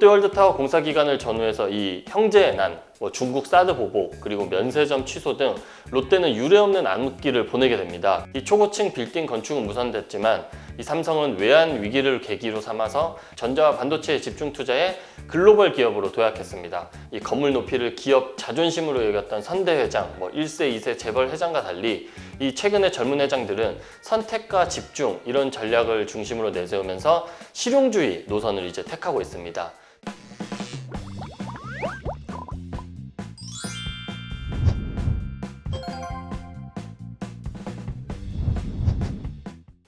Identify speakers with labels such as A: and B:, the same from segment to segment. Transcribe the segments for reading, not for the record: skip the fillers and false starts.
A: 롯데월드타워 공사 기간을 전후해서 이 형제의 난, 중국 사드 보복, 그리고 면세점 취소 등 롯데는 유례없는 암흑기를 보내게 됩니다. 이 초고층 빌딩 건축은 무산됐지만 이 삼성은 외환 위기를 계기로 삼아서 전자와 반도체에 집중 투자해 글로벌 기업으로 도약했습니다. 이 건물 높이를 기업 자존심으로 여겼던 선대 회장, 1세, 2세 재벌 회장과 달리 이 최근의 젊은 회장들은 선택과 집중 이런 전략을 중심으로 내세우면서 실용주의 노선을 이제 택하고 있습니다.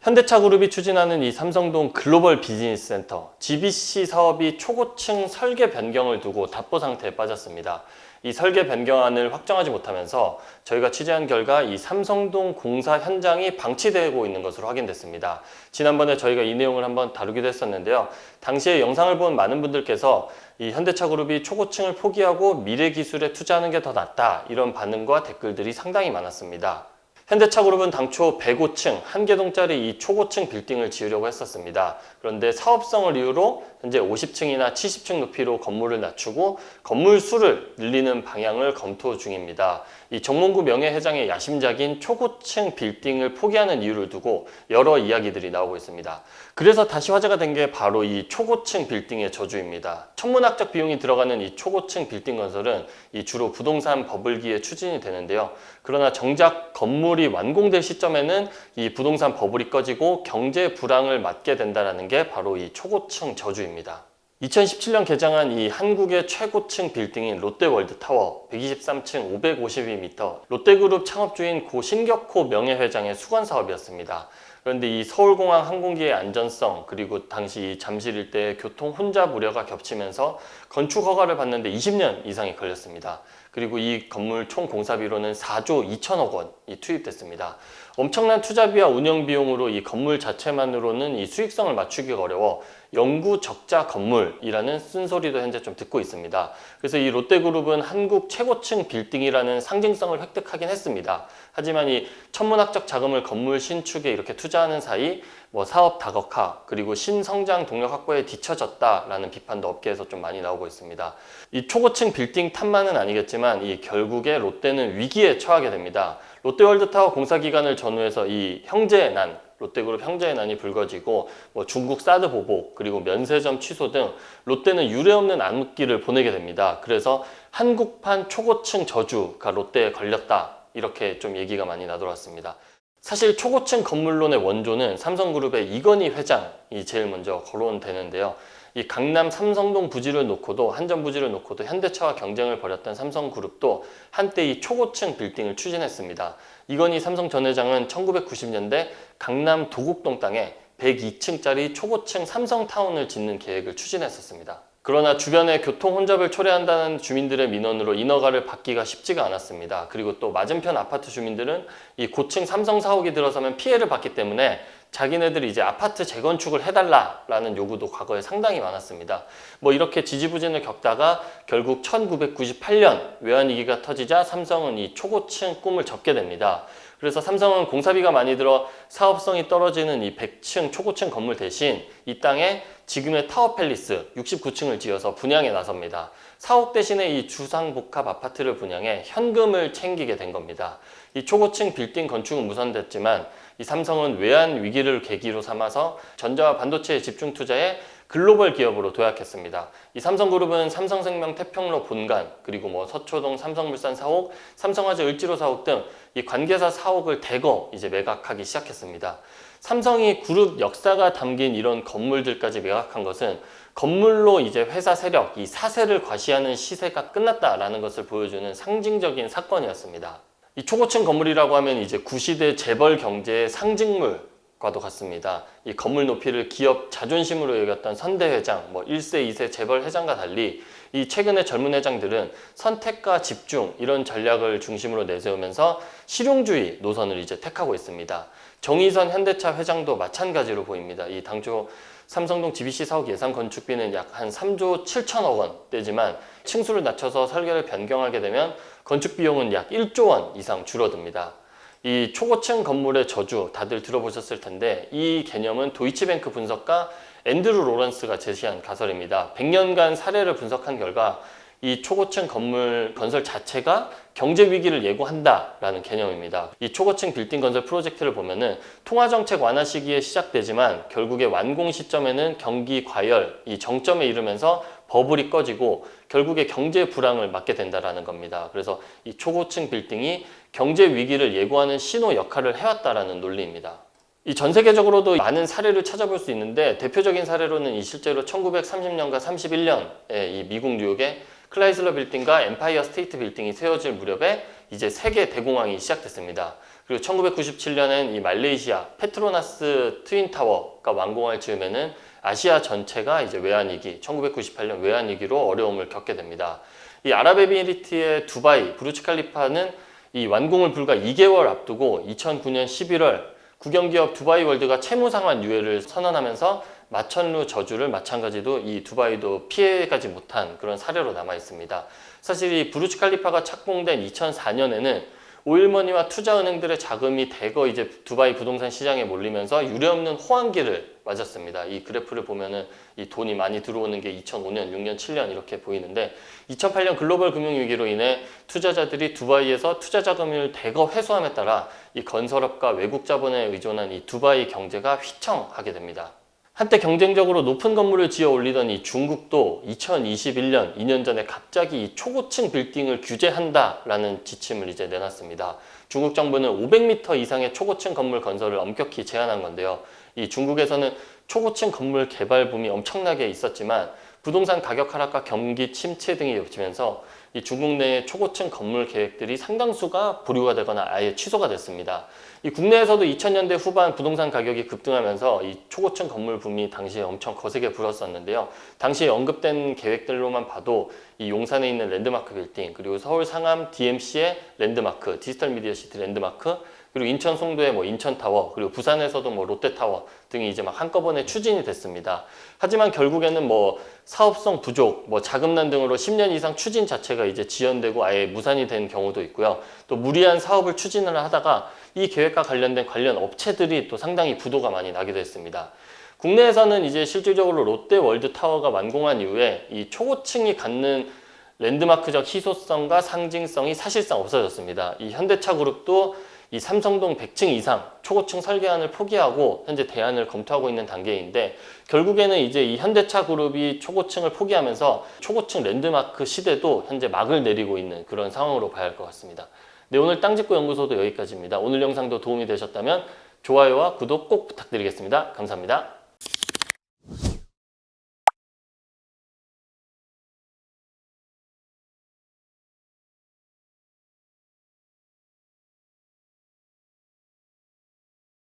A: 현대차그룹이 추진하는 이 삼성동 글로벌 비즈니스 센터 GBC 사업이 초고층 설계 변경을 두고 답보 상태에 빠졌습니다. 이 설계 변경안을 확정하지 못하면서 저희가 취재한 결과 이 삼성동 공사 현장이 방치되고 있는 것으로 확인됐습니다. 지난번에 저희가 이 내용을 한번 다루기도 했었는데요. 당시에 영상을 본 많은 분들께서 이 현대차그룹이 초고층을 포기하고 미래 기술에 투자하는 게 더 낫다 이런 반응과 댓글들이 상당히 많았습니다. 현대차그룹은 당초 105층, 한개동짜리 이 초고층 빌딩을 지으려고 했었습니다. 그런데 사업성을 이유로 현재 50층이나 70층 높이로 건물을 낮추고 건물 수를 늘리는 방향을 검토 중입니다. 이 정몽구 명예회장의 야심작인 초고층 빌딩을 포기하는 이유를 두고 여러 이야기들이 나오고 있습니다. 그래서 다시 화제가 된 게 바로 이 초고층 빌딩의 저주입니다. 천문학적 비용이 들어가는 이 초고층 빌딩 건설은 이 주로 부동산 버블기에 추진이 되는데요. 그러나 정작 건물이 완공될 시점에는 이 부동산 버블이 꺼지고 경제 불황을 맞게 된다는 게 바로 이 초고층 저주입니다. 2017년 개장한 이 한국의 최고층 빌딩인 롯데월드타워 123층 552m 롯데그룹 창업주인 고 신격호 명예회장의 수건 사업이었습니다. 그런데 이 서울공항 항공기의 안전성 그리고 당시 이 잠실 일대의 교통 혼잡 우려가 겹치면서 건축 허가를 받는데 20년 이상이 걸렸습니다. 그리고 이 건물 총 공사비로는 4조 2천억 원이 투입됐습니다. 엄청난 투자비와 운영 비용으로 이 건물 자체만으로는 이 수익성을 맞추기가 어려워 영구 적자 건물이라는 쓴소리도 현재 좀 듣고 있습니다. 그래서 이 롯데그룹은 한국 최고층 빌딩이라는 상징성을 획득하긴 했습니다. 하지만 이 천문학적 자금을 건물 신축에 이렇게 투자하는 사이 사업 다각화 그리고 신성장 동력 확보에 뒤처졌다라는 비판도 업계에서 좀 많이 나오고 있습니다. 이 초고층 빌딩 탓만은 아니겠지만 이 결국에 롯데는 위기에 처하게 됩니다. 롯데월드타워 공사 기간을 전후해서 이 형제의 난, 롯데그룹 형제의 난이 불거지고 중국 사드 보복 그리고 면세점 취소 등 롯데는 유례없는 암흑기를 보내게 됩니다. 그래서 한국판 초고층 저주가 롯데에 걸렸다 이렇게 좀 얘기가 많이 나돌았습니다. 사실 초고층 건물론의 원조는 삼성그룹의 이건희 회장이 제일 먼저 거론되는데요. 이 강남 삼성동 부지를 놓고도 한전 부지를 놓고도 현대차와 경쟁을 벌였던 삼성그룹도 한때 이 초고층 빌딩을 추진했습니다. 이건희 삼성 전 회장은 1990년대 강남 도곡동 땅에 102층짜리 초고층 삼성타운을 짓는 계획을 추진했었습니다. 그러나 주변에 교통 혼잡을 초래한다는 주민들의 민원으로 인허가를 받기가 쉽지가 않았습니다. 그리고 또 맞은편 아파트 주민들은 이 고층 삼성 사옥이 들어서면 피해를 받기 때문에 자기네들이 이제 아파트 재건축을 해달라라는 요구도 과거에 상당히 많았습니다. 이렇게 지지부진을 겪다가 결국 1998년 외환위기가 터지자 삼성은 이 초고층 꿈을 접게 됩니다. 그래서 삼성은 공사비가 많이 들어 사업성이 떨어지는 이 100층 초고층 건물 대신 이 땅에 지금의 타워팰리스 69층을 지어서 분양에 나섭니다. 사옥 대신에 이 주상복합 아파트를 분양해 현금을 챙기게 된 겁니다. 이 초고층 빌딩 건축은 무산됐지만 이 삼성은 외환 위기를 계기로 삼아서 전자와 반도체에 집중 투자해 글로벌 기업으로 도약했습니다. 이 삼성그룹은 삼성생명 태평로 본관, 그리고 서초동 삼성물산 사옥, 삼성화재 을지로 사옥 등 이 관계사 사옥을 대거 이제 매각하기 시작했습니다. 삼성이 그룹 역사가 담긴 이런 건물들까지 매각한 것은 건물로 이제 회사 세력, 이 사세를 과시하는 시세가 끝났다라는 것을 보여주는 상징적인 사건이었습니다. 이 초고층 건물이라고 하면 이제 구시대 재벌 경제의 상징물과도 같습니다. 이 건물 높이를 기업 자존심으로 여겼던 선대 회장, 1세, 2세 재벌 회장과 달리 이 최근의 젊은 회장들은 선택과 집중 이런 전략을 중심으로 내세우면서 실용주의 노선을 이제 택하고 있습니다. 정의선 현대차 회장도 마찬가지로 보입니다. 이 당초 삼성동 GBC 사옥 예상 건축비는 약 한 3조 7천억 원대지만 층수를 낮춰서 설계를 변경하게 되면 건축 비용은 약 1조 원 이상 줄어듭니다. 이 초고층 건물의 저주 다들 들어보셨을 텐데 이 개념은 도이치뱅크 분석가 앤드루 로런스가 제시한 가설입니다. 100년간 사례를 분석한 결과 이 초고층 건물 건설 자체가 경제 위기를 예고한다라는 개념입니다. 이 초고층 빌딩 건설 프로젝트를 보면은 통화정책 완화 시기에 시작되지만 결국에 완공 시점에는 경기 과열, 이 정점에 이르면서 버블이 꺼지고 결국에 경제 불황을 맞게 된다라는 겁니다. 그래서 이 초고층 빌딩이 경제 위기를 예고하는 신호 역할을 해왔다라는 논리입니다. 이 전 세계적으로도 많은 사례를 찾아볼 수 있는데 대표적인 사례로는 이 실제로 1930년과 31년에 이 미국 뉴욕의 클라이슬러 빌딩과 엠파이어 스테이트 빌딩이 세워질 무렵에 이제 세계 대공황이 시작됐습니다. 그리고 1997년엔 이 말레이시아 페트로나스 트윈타워가 완공할 즈음에는 아시아 전체가 이제 외환위기, 1998년 외환위기로 어려움을 겪게 됩니다. 이 아랍에미리트의 두바이, 부르츠 칼리파는 이 완공을 불과 2개월 앞두고 2009년 11월 국영기업 두바이 월드가 채무상환 유예를 선언하면서 마천루 저주를 마찬가지로 이 두바이도 피해가지 못한 그런 사례로 남아 있습니다. 사실 이 부르츠 칼리파가 착공된 2004년에는 오일머니와 투자은행들의 자금이 대거 이제 두바이 부동산 시장에 몰리면서 유례없는 호황기를 맞았습니다. 이 그래프를 보면은 이 돈이 많이 들어오는 게 2005년, 6년, 7년 이렇게 보이는데 2008년 글로벌 금융위기로 인해 투자자들이 두바이에서 투자 자금을 대거 회수함에 따라 이 건설업과 외국 자본에 의존한 이 두바이 경제가 휘청하게 됩니다. 한때 경쟁적으로 높은 건물을 지어 올리던 이 중국도 2021년, 2년 전에 갑자기 이 초고층 빌딩을 규제한다라는 지침을 이제 내놨습니다. 중국 정부는 500m 이상의 초고층 건물 건설을 엄격히 제한한 건데요. 이 중국에서는 초고층 건물 개발 붐이 엄청나게 있었지만 부동산 가격 하락과 경기 침체 등이 겹치면서 이 중국 내의 초고층 건물 계획들이 상당수가 보류가 되거나 아예 취소가 됐습니다. 이 국내에서도 2000년대 후반 부동산 가격이 급등하면서 이 초고층 건물 붐이 당시에 엄청 거세게 불었었는데요. 당시에 언급된 계획들로만 봐도 이 용산에 있는 랜드마크 빌딩, 그리고 서울 상암 DMC의 랜드마크, 디지털 미디어 시티 랜드마크, 그리고 인천 송도의 뭐 인천타워, 그리고 부산에서도 뭐 롯데타워 등이 이제 막 한꺼번에 추진이 됐습니다. 하지만 결국에는 뭐 사업성 부족, 뭐 자금난 등으로 10년 이상 추진 자체가 이제 지연되고 아예 무산이 된 경우도 있고요. 또 무리한 사업을 추진을 하다가 이 계획과 관련된 관련 업체들이 또 상당히 부도가 많이 나기도 했습니다. 국내에서는 이제 실질적으로 롯데월드타워가 완공한 이후에 이 초고층이 갖는 랜드마크적 희소성과 상징성이 사실상 없어졌습니다. 이 현대차 그룹도 이 삼성동 100층 이상 초고층 설계안을 포기하고 현재 대안을 검토하고 있는 단계인데 결국에는 이제 이 현대차 그룹이 초고층을 포기하면서 초고층 랜드마크 시대도 현재 막을 내리고 있는 그런 상황으로 봐야 할 것 같습니다. 네, 오늘 땅짓고 연구소도 여기까지입니다. 오늘 영상도 도움이 되셨다면 좋아요와 구독 꼭 부탁드리겠습니다. 감사합니다.